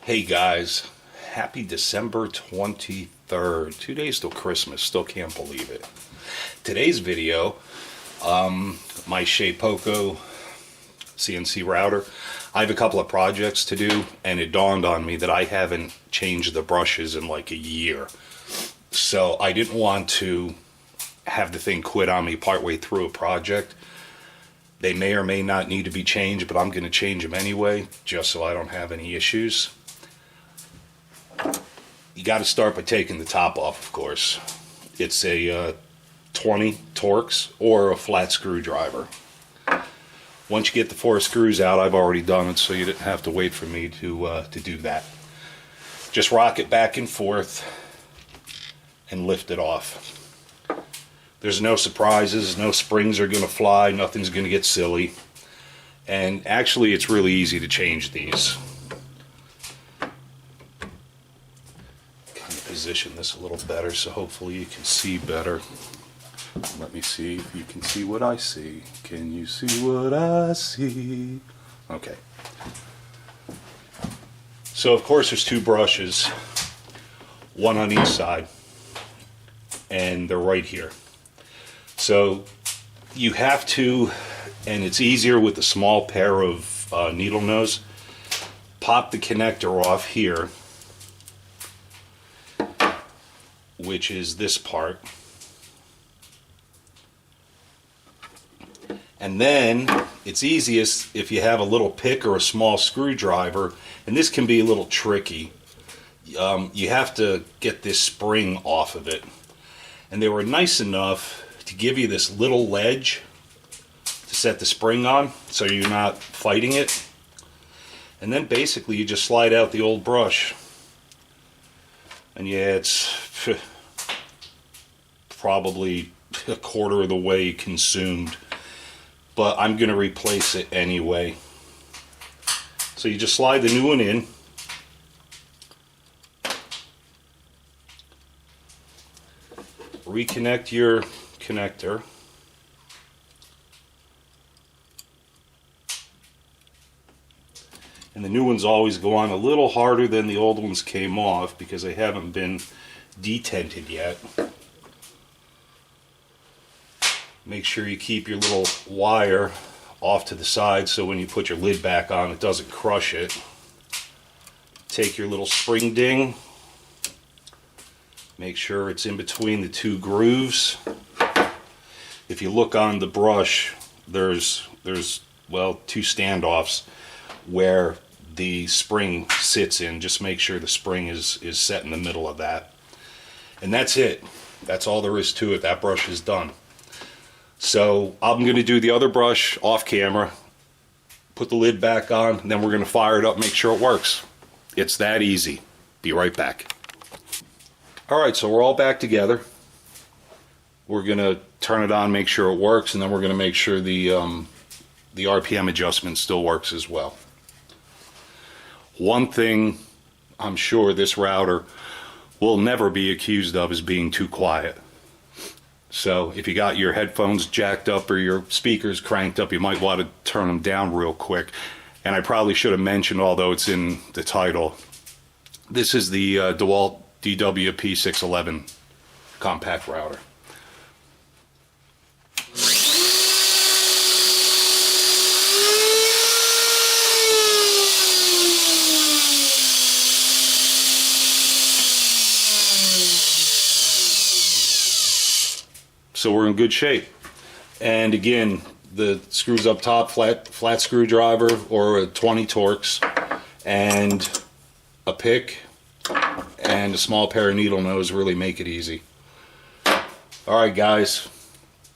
Hey guys, happy December 23rd. 2 days till Christmas, still can't believe it. Today's video, my Shapeoko CNC router. I have a couple of projects to do, and it dawned on me that I haven't changed the brushes in like a year. So I didn't want to have the thing quit on me partway through a project. They may or may not need to be changed, but I'm going to change them anyway, just so I don't have any issues. You got to start by taking the top off, of course. It's a 20 Torx or a flat screwdriver. Once you get the 4 screws out, I've already done it, so you didn't have to wait for me to do that. Just rock it back and forth and lift it off. There's no surprises, no springs are going to fly, nothing's going to get silly. And actually, it's really easy to change these. Kind of position this a little better so hopefully you can see better. Let me see if you can see what I see. Can you see what I see? Okay. So of course there's 2 brushes, one on each side, and they're right here. So you have to, and it's easier with a small pair of needle nose, pop the connector off here, which is this part. And then it's easiest if you have a little pick or a small screwdriver, and this can be a little tricky. You have to get this spring off of it. And they were nice enough to give you this little ledge to set the spring on so you're not fighting it. And then basically you just slide out the old brush. And yeah, it's probably a quarter of the way consumed, but I'm going to replace it anyway. So you just slide the new one in. Reconnect your connector. And the new ones always go on a little harder than the old ones came off because they haven't been detented yet. Make sure you keep your little wire off to the side so when you put your lid back on it doesn't crush it. Take your little spring ding. Make sure it's in between the 2 grooves. If you look on the brush, there's well, 2 standoffs where the spring sits in. Just make sure the spring is set in the middle of that. And that's it. That's all there is to it. That brush is done. So I'm going to do the other brush off camera, put the lid back on, and then we're going to fire it up, make sure it works. It's that easy. Be right back. Alright, so we're all back together. We're going to turn it on, make sure it works, and then we're going to make sure the RPM adjustment still works as well. One thing I'm sure this router will never be accused of is being too quiet. So if you got your headphones jacked up or your speakers cranked up, you might want to turn them down real quick. And I probably should have mentioned, although it's in the title, this is the Dewalt DWP611 compact router. So we're in good shape. And again, the screws up top, flat screwdriver or a 20 Torx, and a pick and a small pair of needle nose really make it easy. Alright guys,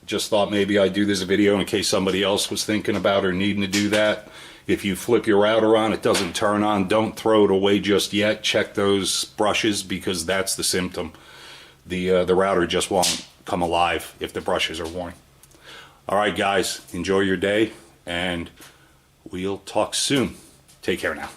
just thought maybe I'd do this video in case somebody else was thinking about or needing to do that. If you flip your router on, it doesn't turn on, don't throw it away just yet. Check those brushes because that's the symptom. The router just won't come alive if the brushes are worn. Alright guys, enjoy your day and we'll talk soon. Take care now.